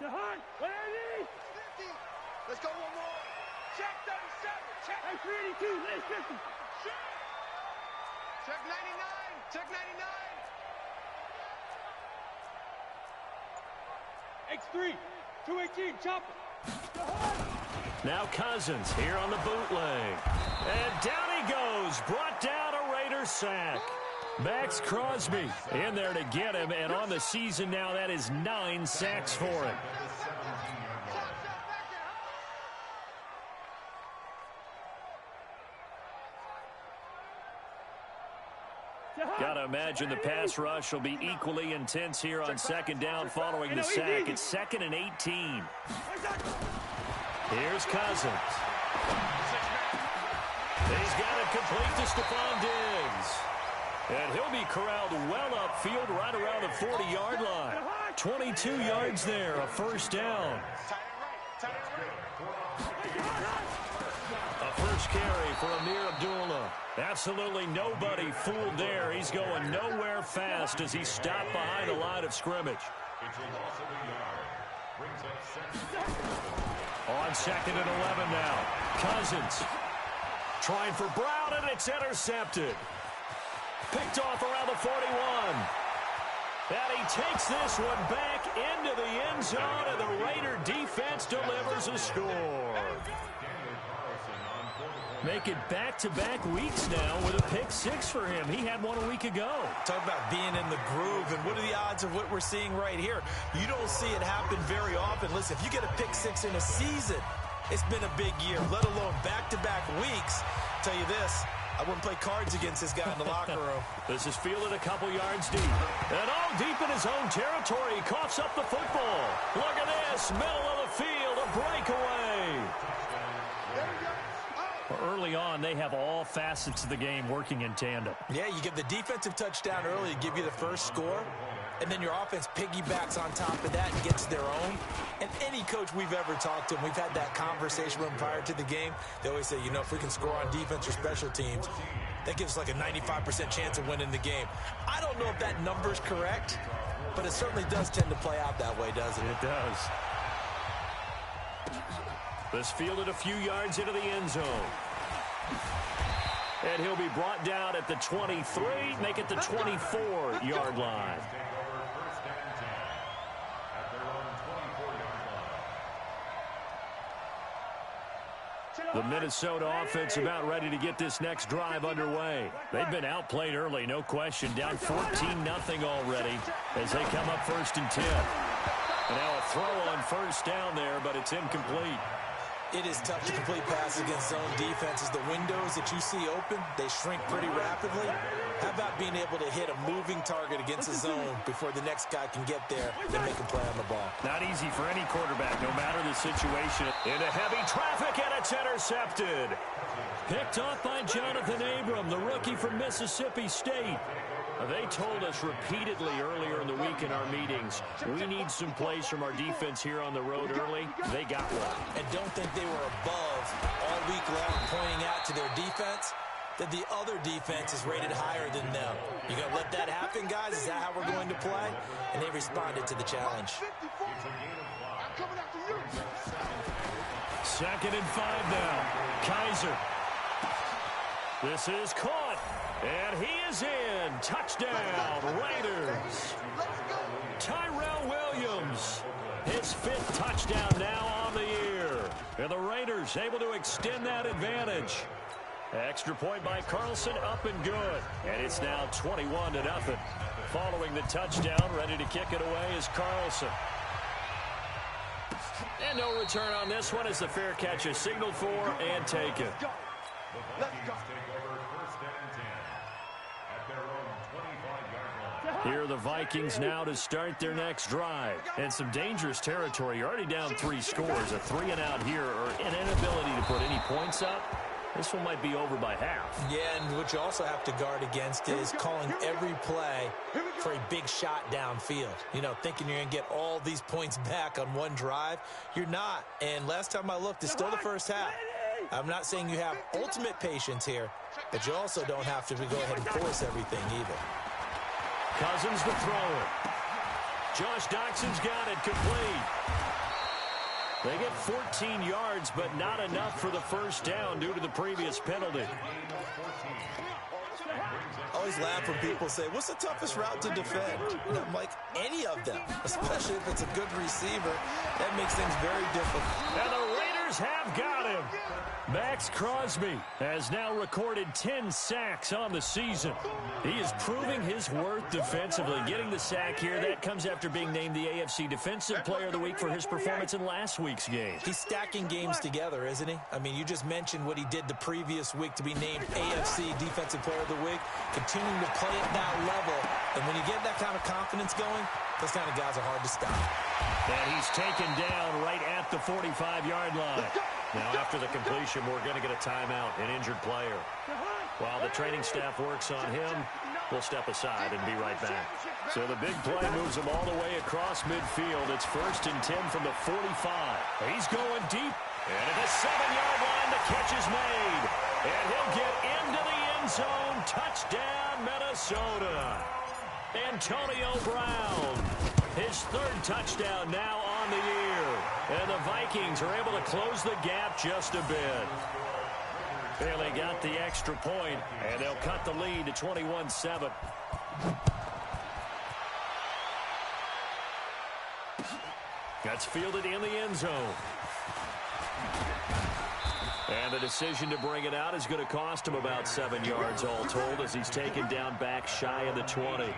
Let's go one more. Check 37. Check 382. Let's 50. Shoot. Check 99. Check 99. X3. 218. Chopper. Now Cousins here on the bootleg. And down he goes. Brought down a Raiders sack. Max Crosby in there to get him. And on the season now, that is 9 sacks for him. Got to imagine the pass rush will be equally intense here on second down following the sack. It's 2nd and 18. Here's Cousins. He's got it complete to Stephon Diggs. And he'll be corralled well upfield right around the 40-yard line. 22 yards there, a first down. A first carry for Amir Abdullah. Absolutely nobody fooled there. He's going nowhere fast as he's stopped behind the line of scrimmage. On 2nd and 11 now. Cousins trying for Brown, and it's intercepted. Picked off around the 41. And he takes this one back into the end zone, and the Raider defense delivers a score. Make it back-to-back weeks now with a pick 6 for him. He had one a week ago. Talk about being in the groove, and what are the odds of what we're seeing right here? You don't see it happen very often. Listen, if you get a pick 6 in a season, it's been a big year, let alone back-to-back weeks. Tell you this, I wouldn't play cards against this guy in the locker room. This is fielded a couple yards deep. And deep in his own territory. He coughs up the football. Look at this, middle of the field, a breakaway. Early on, they have all facets of the game working in tandem. Yeah, you get the defensive touchdown early to give you the first score, and then your offense piggybacks on top of that and gets their own. And any coach we've ever talked to, and we've had that conversation with them prior to the game, they always say, you know, if we can score on defense or special teams, that gives us like a 95% chance of winning the game. I don't know if that number's correct, but it certainly does tend to play out that way, doesn't it? It does. This fielded a few yards into the end zone. And he'll be brought down at the 23, make it the 24-yard line. The Minnesota offense about ready to get this next drive underway. They've been outplayed early, no question. Down 14-0 already as they come up 1st and 10. And now a throw on first down there, but it's incomplete. It is tough to complete passes against zone defenses. The windows that you see open, they shrink pretty rapidly. How about being able to hit a moving target against a zone before the next guy can get there and make a play on the ball? Not easy for any quarterback, no matter the situation. Into heavy traffic, and it's intercepted. Picked off by Jonathan Abram, the rookie from Mississippi State. They told us repeatedly earlier in the week in our meetings, we need some plays from our defense here on the road early. They got one. And don't think they were above all week long pointing out to their defense that the other defense is rated higher than them. You going to let that happen, guys? Is that how we're going to play? And they responded to the challenge. 2nd and 5 now. Kaiser. This is caught. And he is in. Touchdown, Raiders. Tyrell Williams. His 5th touchdown now on the year. And the Raiders able to extend that advantage. Extra point by Carlson, up and good. And it's now 21-0. Following the touchdown, ready to kick it away is Carlson. And no return on this one as the fair catch is signaled for and taken. Here are the Vikings now to start their next drive. And some dangerous territory. You're already down 3 scores. A 3-and-out here or an inability to put any points up. This one might be over by half. Yeah, and what you also have to guard against is calling every play for a big shot downfield. You know, thinking you're going to get all these points back on one drive. You're not. And last time I looked, it's still the first half. I'm not saying you have ultimate patience here, but you also don't have to go ahead and force everything either. Cousins to throw it. Josh Doxson's got it complete. They get 14 yards, but not enough for the first down due to the previous penalty. I always laugh when people say, what's the toughest route to defend? And I'm like, any of them, especially if it's a good receiver. That makes things very difficult. And the Raiders have got him. Max Crosby has now recorded 10 sacks on the season. He is proving his worth defensively. Getting the sack here, that comes after being named the AFC Defensive Player of the Week for his performance in last week's game. He's stacking games together, isn't he? I mean, you just mentioned what he did the previous week to be named AFC Defensive Player of the Week, continuing to play at that level. And when you get that kind of confidence going, those kind of guys are hard to stop. And he's taken down right at the 45-yard line. Now, after the completion, we're going to get a timeout, an injured player. While the training staff works on him, we'll step aside and be right back. So the big play moves him all the way across midfield. It's 1st and 10 from the 45. He's going deep. And at the 7-yard line, the catch is made. And he'll get into the end zone. Touchdown, Minnesota. Antonio Brown. His 3rd touchdown now on the year. And the Vikings are able to close the gap just a bit. They got the extra point, and they'll cut the lead to 21-7. That's fielded in the end zone. And the decision to bring it out is going to cost him about 7 yards all told as he's taken down back shy of the 20.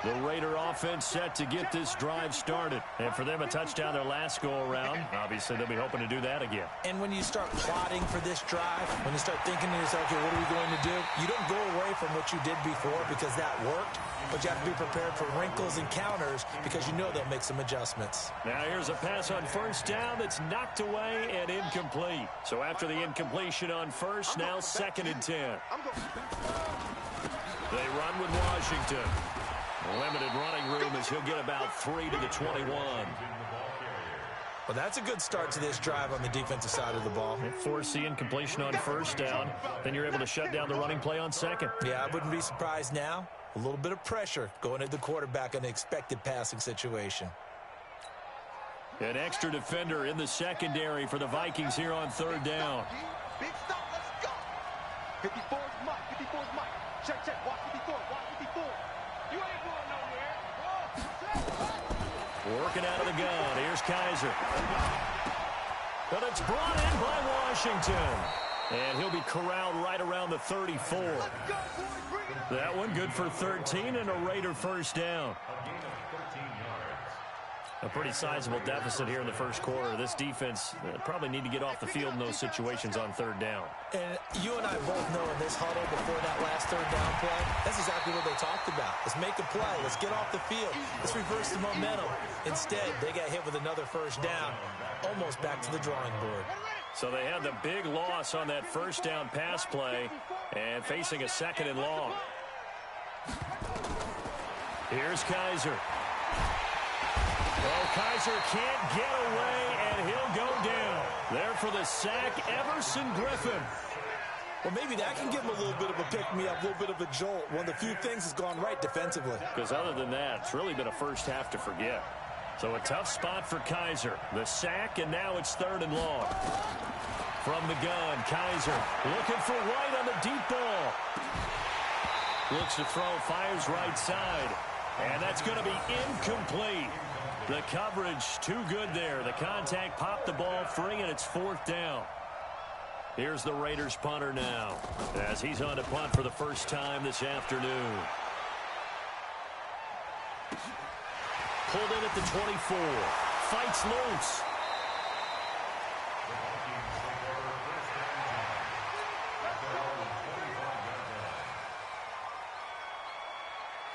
The Raider offense set to get this drive started. And for them, a touchdown their last go-around. Obviously, they'll be hoping to do that again. And when you start plotting for this drive, when you start thinking to yourself, okay, what are we going to do? You don't go away from what you did before because that worked. But you have to be prepared for wrinkles and counters because you know they'll make some adjustments. Now here's a pass on 1st down that's knocked away and incomplete. So after the incompletion on 1st, now 2nd and 10. They run with Washington. Limited running room as he'll get about 3 to the 21. Well, that's a good start to this drive on the defensive side of the ball. Force the incompletion on 1st down. Then you're able to shut down the running play on 2nd. Yeah, I wouldn't be surprised now. A little bit of pressure going at the quarterback in the expected passing situation. An extra defender in the secondary for the Vikings here on 3rd down. Big stop, let's go. 54 is Mike, 54 is Mike. Check, check, watch 54, watch 54. You ain't going nowhere. Working out of the gun. Here's Kaiser. But it's brought in by Washington. And he'll be corralled right around the 34. That one good for 13 and a Raider 1st down. A pretty sizable deficit here in the 1st quarter. This defense probably need to get off the field in those situations on 3rd down. And you and I both know in this huddle before that last 3rd down play, that's exactly what they talked about. Let's make a play. Let's get off the field. Let's reverse the momentum. Instead, they got hit with another 1st down, almost back to the drawing board. So they had the big loss on that 1st down pass play and facing a 2nd and long. Here's Kaiser. Oh, Kaiser can't get away, and he'll go down. There for the sack, Everson Griffin. Well, maybe that can give him a little bit of a pick-me-up, a little bit of a jolt. One of the few things has gone right defensively. Because other than that, it's really been a first half to forget. So a tough spot for Kaiser. The sack, and now it's 3rd and long. From the gun, Kaiser looking for White on the deep ball. Looks to throw, fires right side. And that's going to be incomplete. The coverage too good there. The contact popped the ball free, and it's 4th down. Here's the Raiders punter now as he's on to punt for the first time this afternoon. Pulled in at the 24. Fights loose.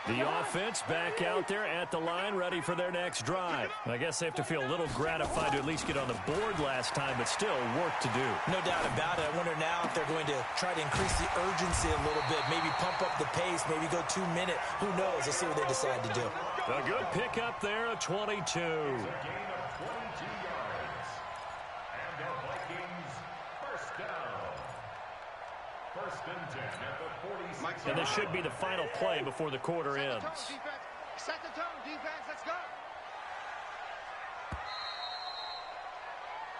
The offense back out there at the line, ready for their next drive. I guess they have to feel a little gratified to at least get on the board last time, but still work to do. No doubt about it. I wonder now if they're going to try to increase the urgency a little bit, maybe pump up the pace, maybe go 2 minute. Who knows? Let's see what they decide to do. A good pickup there, a 22. And this should be the final play before the quarter ends. Set the tone, defense. Let's go.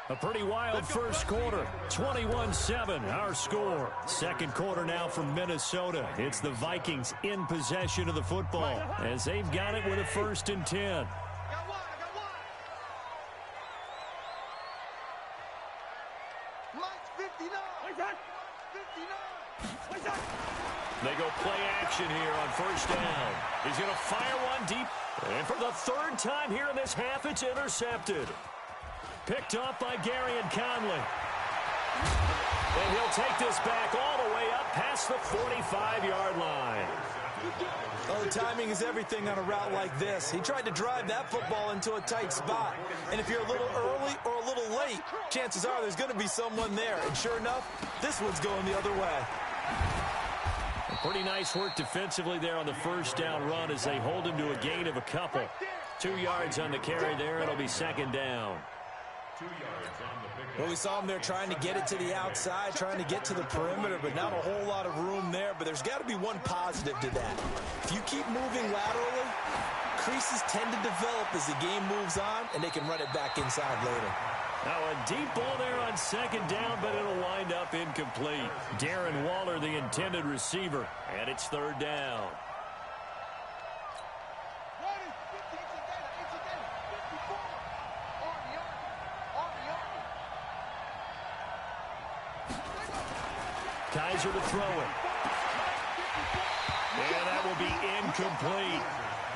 A pretty wild first quarter. 21-7, our score. Second quarter now from Minnesota. It's the Vikings in possession of the football as they've got it with a 1st and 10. I got one. Lights 59. Lights 59. They go play action here on 1st down. He's going to fire one deep. And for the 3rd time here in this half, it's intercepted. Picked off by Gary and Conley. And he'll take this back all the way up past the 45-yard line. Oh, timing is everything on a route like this. He tried to drive that football into a tight spot. And if you're a little early or a little late, chances are there's going to be someone there. And sure enough, this one's going the other way. Pretty nice work defensively there on the 1st down run as they hold him to a gain of a couple. 2 yards on the carry there. It'll be 2nd down. Well, we saw him there trying to get it to the outside, trying to get to the perimeter, but not a whole lot of room there. But there's got to be one positive to that. If you keep moving laterally, creases tend to develop as the game moves on, and they can run it back inside later. Now a deep ball there on 2nd down, but it'll wind up incomplete. Darren Waller, the intended receiver, and it's 3rd down. Kaiser to throw it. And that will be incomplete.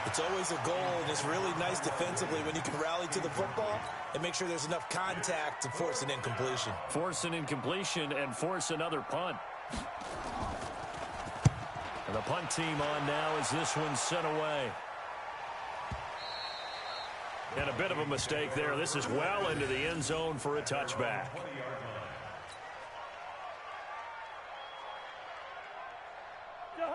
It's always a goal, and it's really nice defensively when you can rally to the football and make sure there's enough contact to force an incompletion. Force an incompletion and force another punt. And the punt team on now as this one's sent away. And a bit of a mistake there. This is well into the end zone for a touchback.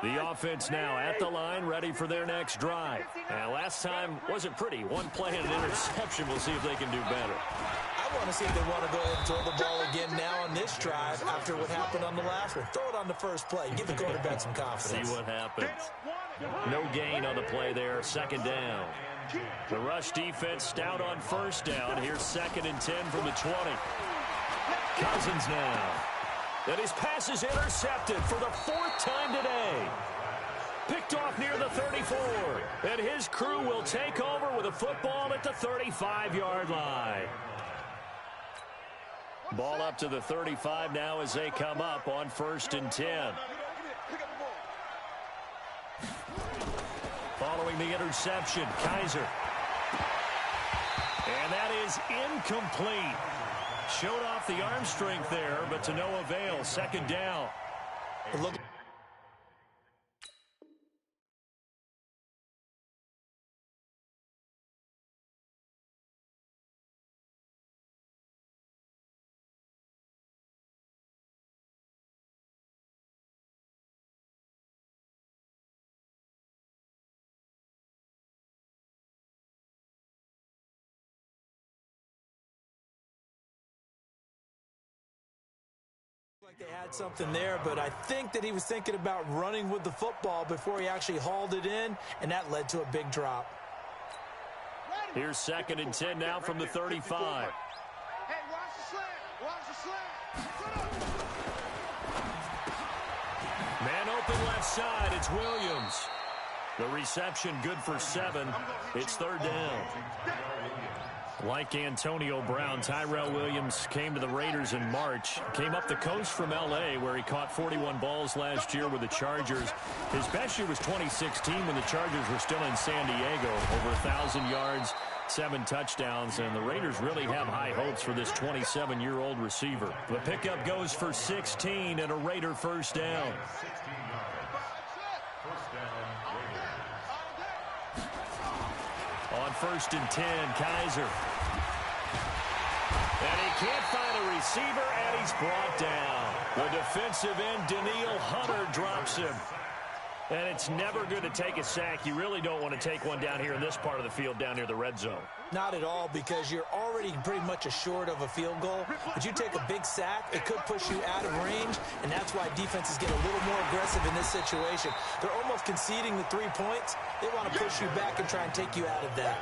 The offense now at the line, ready for their next drive. And last time wasn't pretty. One play and an interception. We'll see if they can do better. I want to see if they want to go ahead and throw the ball again now on this drive after what happened on the last one. Throw it on the first play. Give the quarterback some confidence. See what happens. No gain on the play there. 2nd down. The rush defense stout on 1st down. Here's 2nd and 10 from the 20. Cousins now. And his pass is intercepted for the 4th time today. Picked off near the 34. And his crew will take over with a football at the 35-yard line. Ball up to the 35 now as they come up on 1st and 10. Following the interception, Kaiser. And that is incomplete. Showed off the arm strength there, but to no avail. 2nd down. Look. Like they had something there, but I think that he was thinking about running with the football before he actually hauled it in, and that led to a big drop. Here's 2nd and 10 now from the 35. Hey, watch the slant. Watch the slant. Man open left side. It's Williams. The reception good for 7. It's 3rd down. Like Antonio Brown, Tyrell Williams came to the Raiders in March. Came up the coast from L.A., where he caught 41 balls last year with the Chargers. His best year was 2016 when the Chargers were still in San Diego. Over 1,000 yards, 7 touchdowns, and the Raiders really have high hopes for this 27-year-old receiver. The pickup goes for 16 and a Raider 1st down. On 1st and 10, Kaiser. And he can't find a receiver, and he's brought down. The defensive end, Daniil Hunter, drops him. And it's never good to take a sack. You really don't want to take one down here in this part of the field down near the red zone. Not at all, because you're already pretty much assured of a field goal. But you take a big sack, it could push you out of range, and that's why defenses get a little more aggressive in this situation. They're almost conceding the 3 points. They want to push you back and try and take you out of that.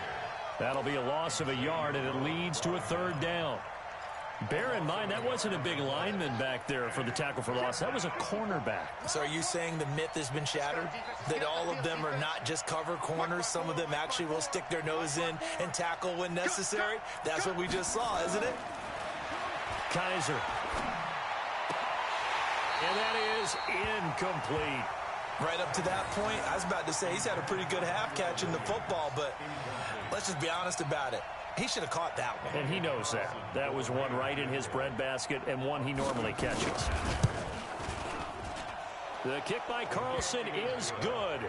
That'll be a loss of a yard, and it leads to a 3rd down. Bear in mind, that wasn't a big lineman back there for the tackle for loss. That was a cornerback. So are you saying the myth has been shattered? That all of them are not just cover corners? Some of them actually will stick their nose in and tackle when necessary? That's what we just saw, isn't it? Kaiser. And that is incomplete. Right up to that point, I was about to say he's had a pretty good half catching the football, but let's just be honest about it. He should have caught that one. And he knows that. That was one right in his breadbasket and one he normally catches. The kick by Carlson is good.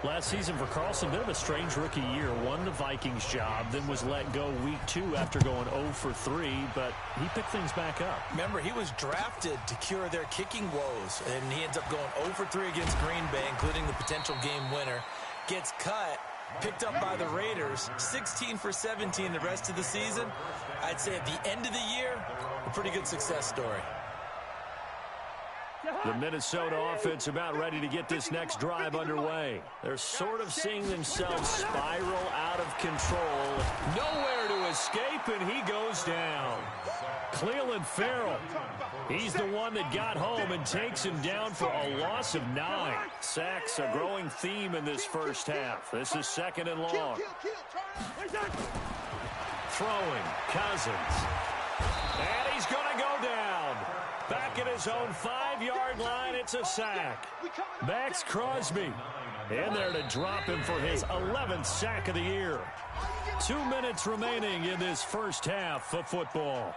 Last season for Carlson, bit of a strange rookie year. Won the Vikings job, then was let go week 2 after going 0 for 3, but he picked things back up. Remember, he was drafted to cure their kicking woes, and he ends up going 0 for 3 against Green Bay, including the potential game winner. Gets cut. Picked up by the Raiders, 16 for 17 the rest of the season. I'd say at the end of the year, a pretty good success story. The Minnesota offense about ready to get this next drive underway. They're sort of seeing themselves spiral out of control. Nowhere to escape, and he goes down. Cleveland Farrell. He's the one that got home and takes him down for a loss of 9. Sacks a growing theme in this first half. This is 2nd and long. Throwing, Cousins. And he's going to go down. Back at his own 5-yard line, it's a sack. Max Crosby in there to drop him for his 11th sack of the year. 2 minutes remaining in this first half of football.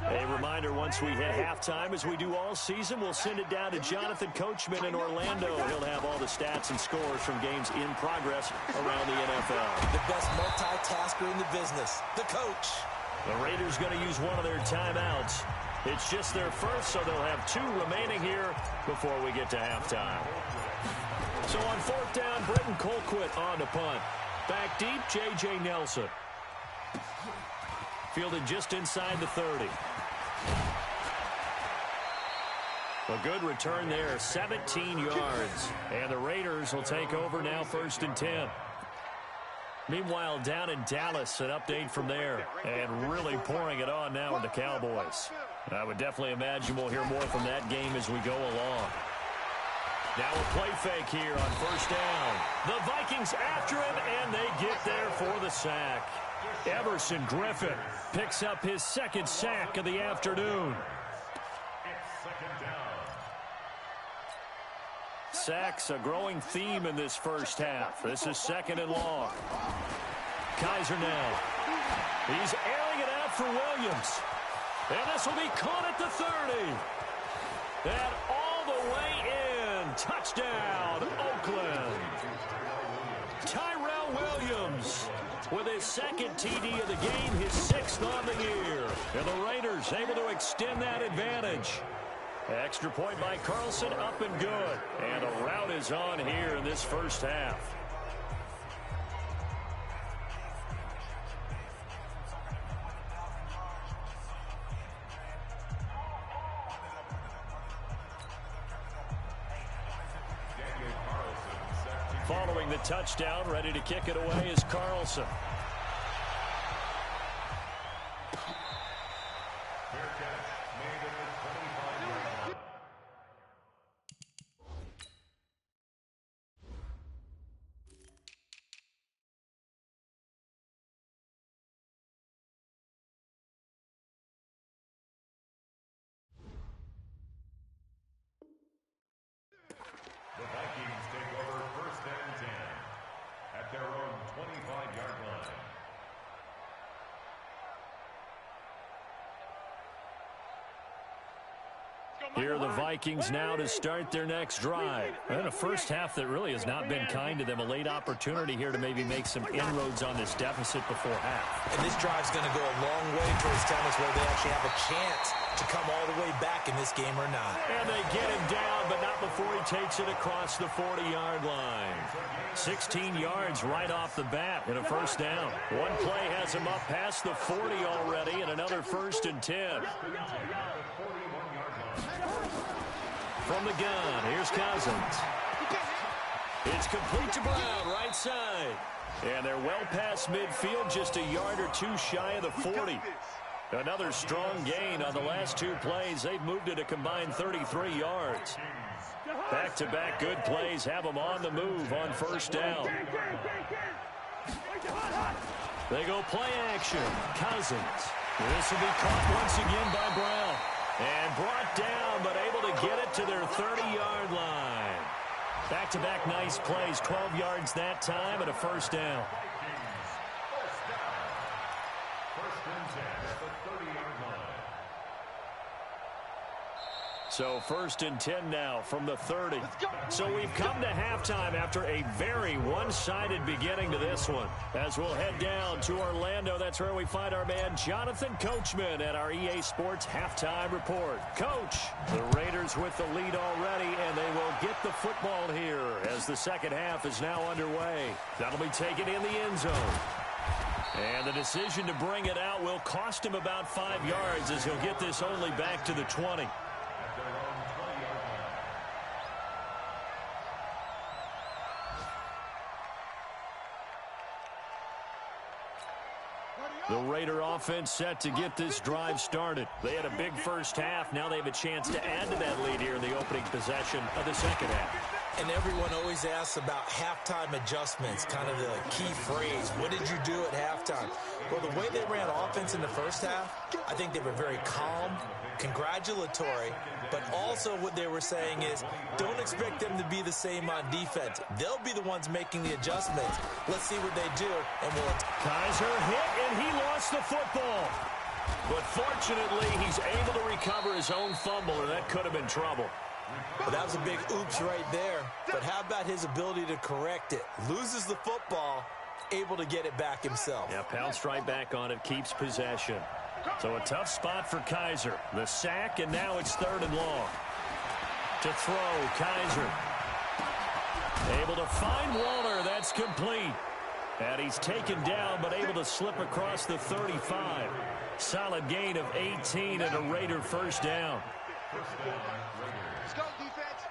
A reminder, once we hit halftime, as we do all season, we'll send it down to Jonathan Coachman in Orlando. He'll have all the stats and scores from games in progress around the NFL. The best multitasker in the business, the coach. The Raiders going to use one of their timeouts. It's just their first, so they'll have 2 remaining here before we get to halftime. So on 4th down, Britton Colquitt on to punt. Back deep, J.J. Nelson. Fielded just inside the 30. A good return there, 17 yards. And the Raiders will take over now 1st and 10. Meanwhile, down in Dallas, an update from there. And really pouring it on now with the Cowboys. I would definitely imagine we'll hear more from that game as we go along. Now a play fake here on 1st down. The Vikings after him, and they get there for the sack. Everson Griffin picks up his 2nd sack of the afternoon. Sacks a growing theme in this first half. This is 2nd and long. Kaiser now. He's airing it out for Williams. And this will be caught at the 30. And all the way in. Touchdown, Oakland. Tyrell Williams with his 2nd TD of the game, his 6th on the year. And the Raiders able to extend that advantage. Extra point by Carlson, up and good. And a rout is on here in this first half. Following the touchdown, ready to kick it away is Carlson. The Vikings take over 1st and 10 at their own 25-yard line. Here are the Vikings now to start their next drive. And a first half that really has not been kind to them. A late opportunity here to maybe make some inroads on this deficit before half. And this drive's going to go a long way towards telling us whether they actually have a chance to come all the way back in this game or not. And they get him down, but not before he takes it across the 40-yard line. 16 yards right off the bat in a first down. One play has him up past the 40 already, and another 1st and 10. From the gun, here's Cousins. It's complete to Brown, right side. And they're well past midfield, just a yard or two shy of the 40. Another strong gain on the last 2 plays. They've moved it a combined 33 yards. Back-to-back good plays have them on the move on first down. They go play action. Cousins. This will be caught once again by Brown. And brought down, but able to get it to their 30-yard line. Back-to-back nice plays. 12 yards that time and a first down. So 1st and 10 now from the 30. So we've come to halftime after a very one-sided beginning to this one. As we'll head down to Orlando, that's where we find our man Jonathan Coachman at our EA Sports Halftime Report. Coach, the Raiders with the lead already, and they will get the football here as the second half is now underway. That'll be taken in the end zone. And the decision to bring it out will cost him about 5 yards as he'll get this only back to the 20. The Raider offense set to get this drive started. They had a big first half. Now they have a chance to add to that lead here in the opening possession of the second half. And everyone always asks about halftime adjustments, kind of the key phrase. What did you do at halftime? Well, the way they ran offense in the first half, I think they were very calm, congratulatory, but also what they were saying is don't expect them to be the same on defense. They'll be the ones making the adjustments. Let's see what they do, and we'll... Kaiser hit, and he lost the football. But fortunately, he's able to recover his own fumble, or that could have been trouble. Well, that was a big oops right there. But how about his ability to correct it? Loses the football, able to get it back himself. Yeah, pounced right back on it, keeps possession. So a tough spot for Kaiser. The sack, and now it's 3rd and long. To throw, Kaiser. Able to find Walter. That's complete. And he's taken down, but able to slip across the 35. Solid gain of 18 and a Raider first down. Let's go, defense.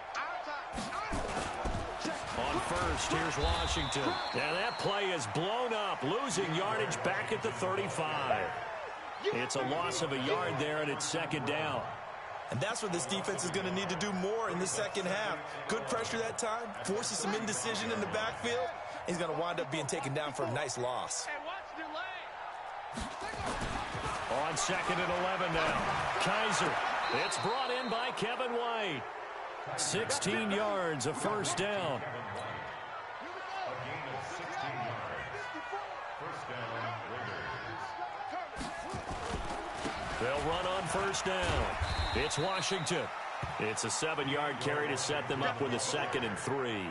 On first, here's Washington. And that play is blown up, losing yardage back at the 35. It's a loss of a yard there, and it's 2nd down. And that's what this defense is going to need to do more in the second half. Good pressure that time, forces some indecision in the backfield. He's going to wind up being taken down for a nice loss. On 2nd and 11 now. Kaiser. It's brought in by Kevin White. 16 yards, a first down. They'll run on first down. It's Washington. It's a 7-yard carry to set them up with a 2nd and 3.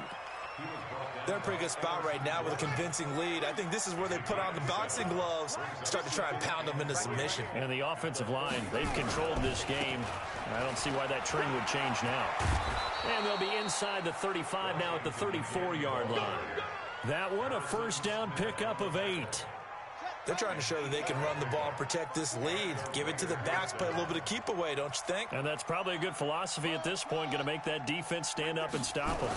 They're in a pretty good spot right now with a convincing lead. I think this is where they put on the boxing gloves, start to try and pound them into submission. And the offensive line, they've controlled this game. I don't see why that trend would change now. And they'll be inside the 35 now at the 34-yard line. That one, a first down pickup of 8. They're trying to show that they can run the ball and protect this lead. Give it to the backs, play a little bit of keep away, don't you think? And that's probably a good philosophy at this point, going to make that defense stand up and stop them.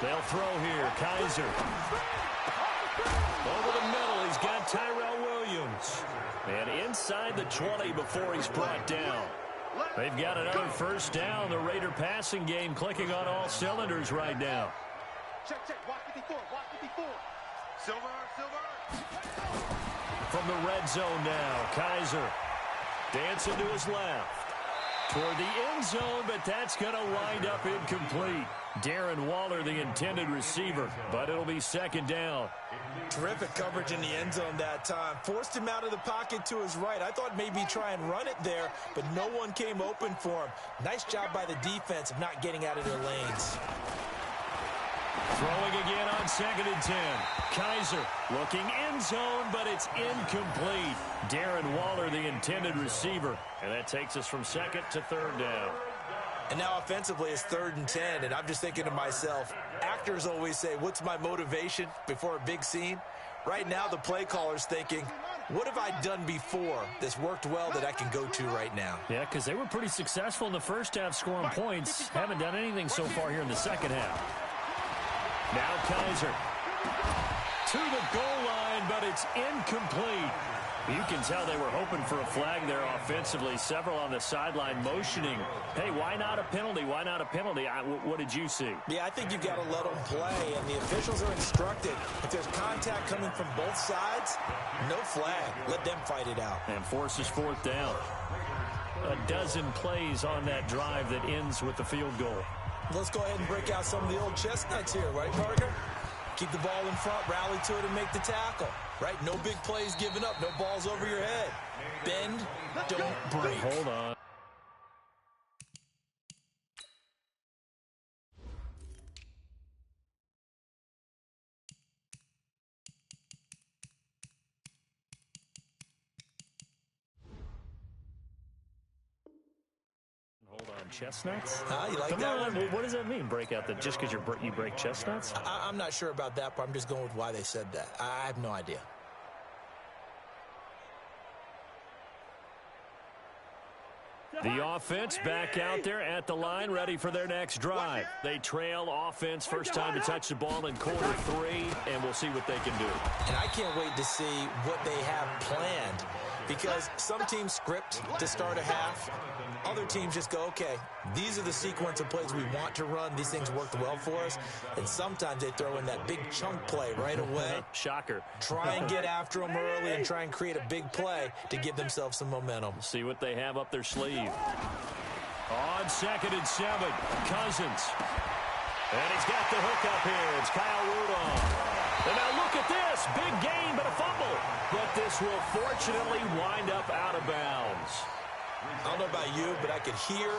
They'll throw here. Kaiser. Over the middle, he's got Tyrell Williams. And inside the 20 before he's brought down. They've got another first down. The Raider passing game clicking on all cylinders right now. Check. Watch 54. Silver. From the red zone now, Kaiser dancing to his left. Toward the end zone, but that's going to wind up incomplete. Darren Waller, the intended receiver, but it'll be second down. Terrific coverage in the end zone that time. Forced him out of the pocket to his right. I thought maybe try and run it there, but no one came open for him. Nice job by the defense of not getting out of their lanes. Throwing again on 2nd and 10. Kaiser looking end zone, but it's incomplete. Darren Waller, the intended receiver. And that takes us from 2nd to 3rd down. And now offensively it's 3rd and 10, and I'm just thinking to myself, actors always say, what's my motivation before a big scene? Right now the play caller's thinking, what have I done before that's worked well that I can go to right now? Yeah, because they were pretty successful in the first half scoring points. Haven't done anything so far here in the second half. Now Kaiser to the goal line, but it's incomplete. You can tell they were hoping for a flag there offensively. Several on the sideline motioning. Hey, why not a penalty? Why not a penalty? What did you see? Yeah, I think you've got to let them play, and the officials are instructed. If there's contact coming from both sides, no flag. Let them fight it out. And forces 4th down. A dozen plays on that drive that ends with the field goal. Let's go ahead and break out some of the old chestnuts here, right, Parker? Keep the ball in front, rally to it, and make the tackle. Right? No big plays given up, no balls over your head. Bend, don't break. Hold on. Chestnuts? You like Come that on. one? What does that mean, break out? That just because you break chestnuts? I'm not sure about that, but I'm just going with why they said that. I have no idea. The offense back out there at the line, ready for their next drive. They trail offense, first time to touch the ball in quarter 3, and we'll see what they can do. And I can't wait to see what they have planned, because some teams script to start a half. Other teams just go, okay, these are the sequence of plays we want to run. These things worked well for us. And sometimes they throw in that big chunk play right away. Shocker. Try and get after them early and try and create a big play to give themselves some momentum. See what they have up their sleeve. On 2nd and 7, Cousins. And he's got the hook up here. It's Kyle Rudolph. And now look at this. Big gain, but a fumble. But this will fortunately wind up out of bounds. I don't know about you, but I could hear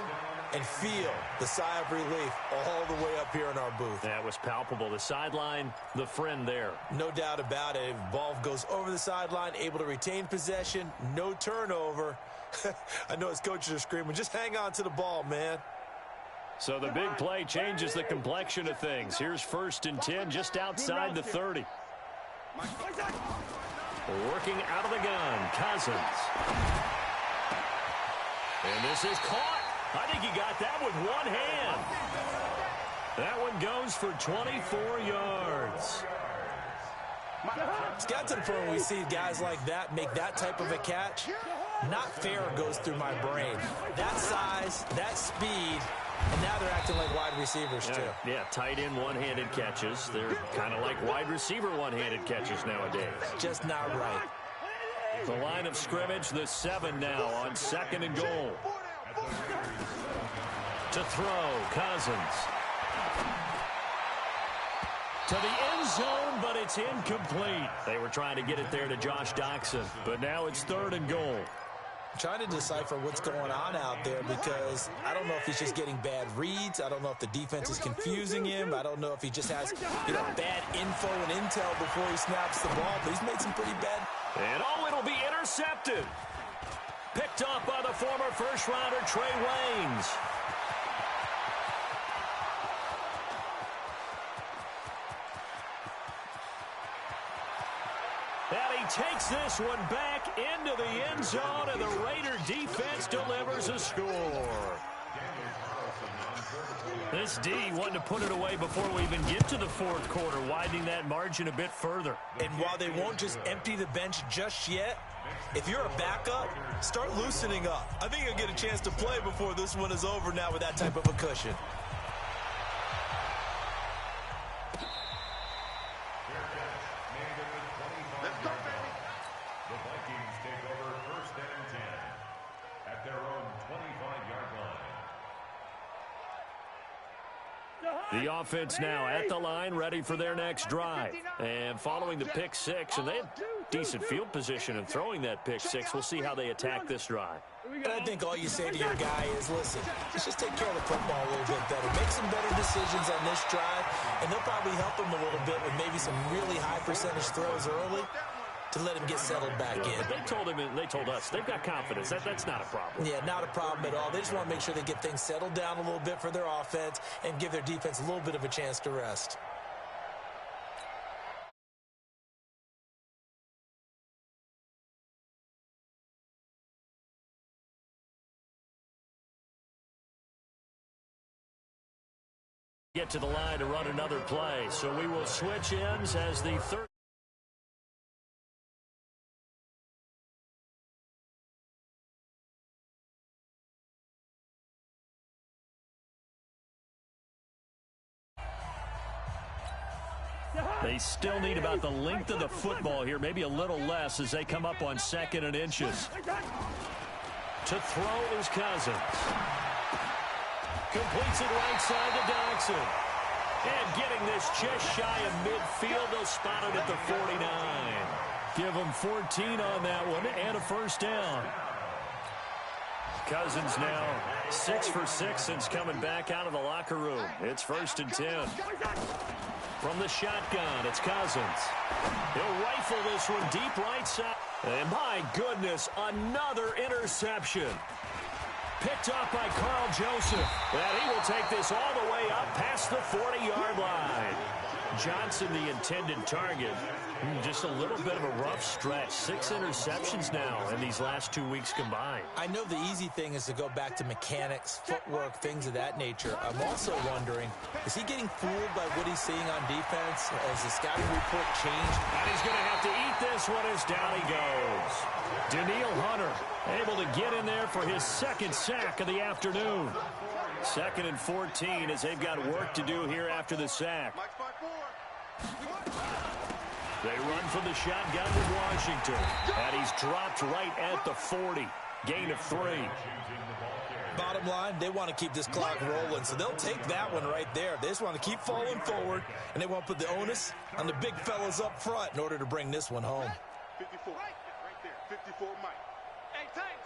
and feel the sigh of relief all the way up here in our booth. That was palpable. The sideline, the friend there. No doubt about it. Ball goes over the sideline, able to retain possession, no turnover. I know his coaches are screaming, just hang on to the ball, man. So the big play changes the complexion of things. Here's 1st and 10 just outside the 30. Working out of the gun, Cousins. And this is caught. I think he got that with one hand. That one goes for 24 yards. It's got to the point when we see guys like that make that type of a catch. Not fair goes through my brain. That size, that speed, and now they're acting like wide receivers too. Yeah, tight end one-handed catches. They're kind of like wide receiver one-handed catches nowadays. Just not right. The line of scrimmage, the 7 now on 2nd and goal. To throw, Cousins. To the end zone, but it's incomplete. They were trying to get it there to Josh Doxson, but now it's 3rd and goal. I'm trying to decipher what's going on out there, because I don't know if he's just getting bad reads. I don't know if the defense is confusing him. I don't know if he just has bad info and intel before he snaps the ball, but he's made some pretty bad. And it'll be intercepted. Picked off by the former first-rounder Trey Waynes. And he takes this one back into the end zone, and the Raider defense delivers a score. This D wanted to put it away before we even get to the 4th quarter, widening that margin a bit further. And while they won't just empty the bench just yet, if you're a backup, start loosening up. I think you'll get a chance to play before this one is over now with that type of a cushion. The Vikings take over 1st and 10 at their own 25-yard line. The offense now at the line, ready for their next drive. And following the pick six, and they had decent field position in throwing that pick six. We'll see how they attack this drive. And I think all you say to your guy is, listen, let's just take care of the football a little bit better. Make some better decisions on this drive, and they'll probably help him a little bit with maybe some really high percentage throws early to let him get settled back in. But they told him, and they told us, they've got confidence. That's not a problem. Yeah, not a problem at all. They just want to make sure they get things settled down a little bit for their offense and give their defense a little bit of a chance to rest. Get to the line to run another play. So we will switch ends as the third. They still need about the length of the football here, maybe a little less as they come up on 2nd and inches. To throw is Cousins. Completes it right side to Dodson. And getting this just shy of midfield, they'll spot it at the 49. Give them 14 on that one and a first down. Cousins now 6 for 6 since coming back out of the locker room. It's 1st and 10. From the shotgun, it's Cousins. He'll rifle this one deep right side. And my goodness, another interception. Picked off by Carl Joseph. And he will take this all the way up past the 40-yard line. Johnson, the intended target. Just a little bit of a rough stretch. 6 interceptions now in these last 2 weeks combined. I know the easy thing is to go back to mechanics, footwork, things of that nature. I'm also wondering, is he getting fooled by what he's seeing on defense? Has the scouting report changed? And he's going to have to eat this one as down he goes. Daniil Hunter able to get in there for his 2nd sack of the afternoon. 2nd and 14 as they've got work to do here after the sack. They run from the shotgun with Washington. And he's dropped right at the 40. Gain of 3. Bottom line, they want to keep this clock rolling, so they'll take that one right there. They just want to keep falling forward, and they want to put the onus on the big fellas up front in order to bring this one home. 54. Right there. 54, Mike. Hey, tight.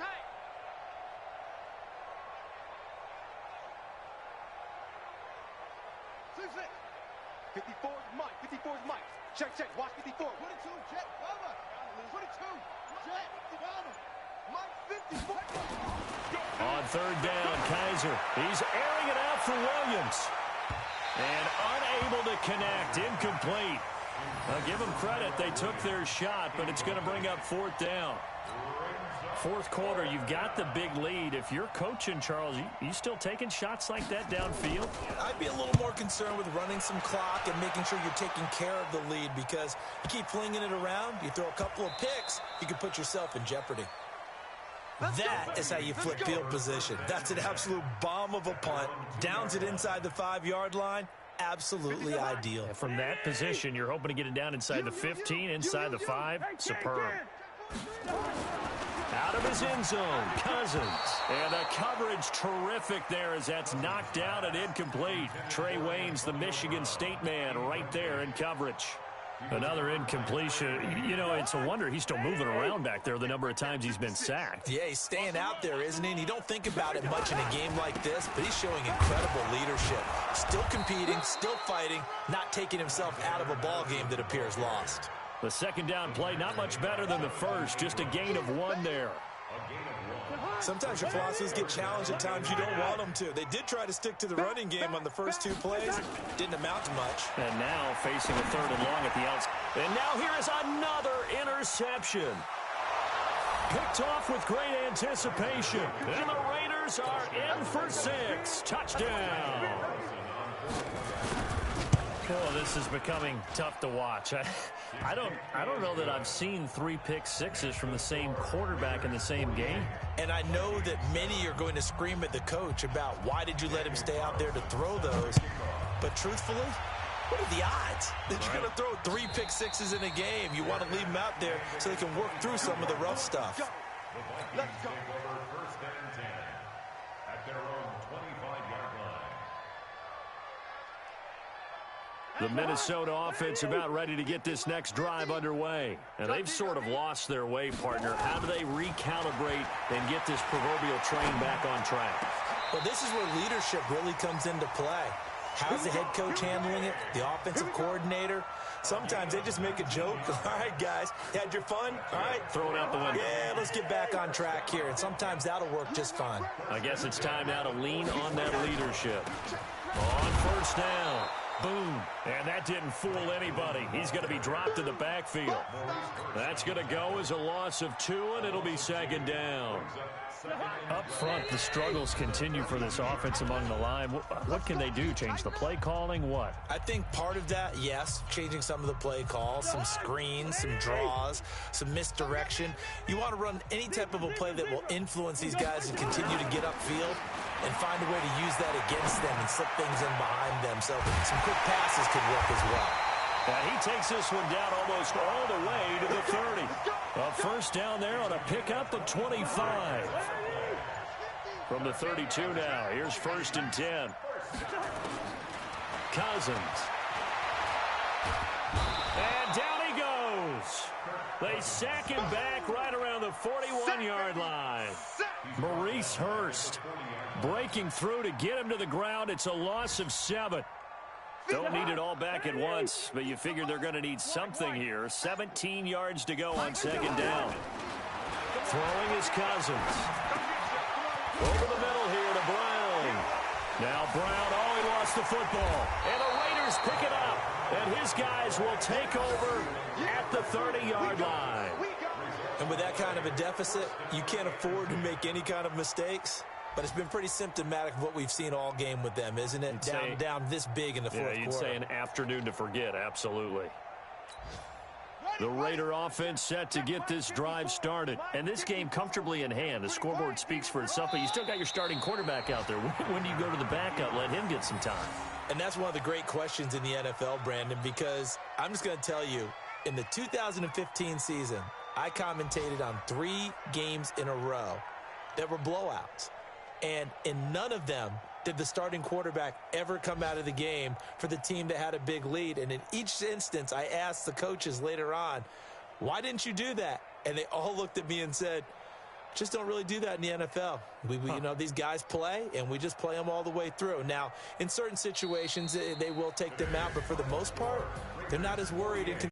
54 is Mike. 54 is Mike. Check. Watch 54. 22, check. Cover. 22, check. Mike 54. On 3rd down, Kaiser. He's airing it out for Williams. And unable to connect. Incomplete. I'll give them credit. They took their shot, but it's going to bring up 4th down. 4th quarter, you've got the big lead. If you're coaching, Charles, you still taking shots like that downfield? I'd be a little more concerned with running some clock and making sure you're taking care of the lead, because you keep flinging it around, you throw a couple of picks, you can put yourself in jeopardy. That is how you flip field position. That's an absolute bomb of a punt. Downs it inside the 5-yard line. Absolutely ideal. And from that position, you're hoping to get it down inside the 15, inside the 5. Superb. Out of his end zone, Cousins. And the coverage terrific there as that's knocked out and incomplete. Trey Waynes, the Michigan State man, right there in coverage. Another incompletion. You know, it's a wonder he's still moving around back there the number of times he's been sacked. Yeah, he's staying out there, isn't he? And you don't think about it much in a game like this, but he's showing incredible leadership. Still competing, still fighting, not taking himself out of a ball game that appears lost. The 2nd down play, not much better than the first. Just a gain of 1 there. Sometimes your philosophies get challenged at times you don't want them to. They did try to stick to the running game on the first 2 plays. Didn't amount to much. And now facing a 3rd and long at the outside. And now here is another interception. Picked off with great anticipation. And the Raiders are in for 6. Touchdown. Oh, this is becoming tough to watch. I don't know that I've seen 3 pick sixes from the same quarterback in the same game. And I know that many are going to scream at the coach about why did you let him stay out there to throw those. But truthfully, what are the odds that you're going to throw 3 pick sixes in a game? You want to leave them out there so they can work through some of the rough stuff. Let's go. The Minnesota offense about ready to get this next drive underway. And they've sort of lost their way, partner. How do they recalibrate and get this proverbial train back on track? Well, this is where leadership really comes into play. How's the head coach handling it? The offensive coordinator? Sometimes they just make a joke. All right, guys, had your fun? All right. Throw it out the window. Yeah, let's get back on track here. And sometimes that'll work just fine. I guess it's time now to lean on that leadership. On first down. Boom. And that didn't fool anybody. He's going to be dropped in the backfield. That's going to go as a loss of 2, and it'll be second down. Up front, the struggles continue for this offense among the line. What can they do? Change the play calling? What? I think part of that, yes, changing some of the play calls, some screens, some draws, some misdirection. You want to run any type of a play that will influence these guys and continue to get upfield and find a way to use that against them and slip things in behind them. So some quick passes could work as well. He takes this one down almost all the way to the 30. A first down there on a pickup of 25. From the 32 now, here's 1st and 10. Cousins. And down he goes. They sack him back right around the 41-yard line. Maurice Hurst breaking through to get him to the ground. It's a loss of 7. Don't need it all back at once, but you figure they're going to need something here. 17 yards to go on second down. Throwing is Cousins. Over the middle here to Brown. Now Brown, he lost the football. And the Raiders pick it up. And his guys will take over at the 30-yard line. And with that kind of a deficit, you can't afford to make any kind of mistakes. But it's been pretty symptomatic of what we've seen all game with them, isn't it? Down this big in the fourth quarter. You'd say an afternoon to forget, absolutely. The Raider offense set to get this drive started. And this game comfortably in hand. The scoreboard speaks for itself, but you still got your starting quarterback out there. When do you go to the backup, let him get some time? And that's one of the great questions in the NFL, Brandon, because I'm just going to tell you, in the 2015 season, I commentated on 3 games in a row that were blowouts. And in none of them did the starting quarterback ever come out of the game for the team that had a big lead. And in each instance, I asked the coaches later on, why didn't you do that? And they all looked at me and said, just don't really do that in the NFL. You know, these guys play, and we just play them all the way through. Now, in certain situations, they will take them out. But for the most part, they're not as worried and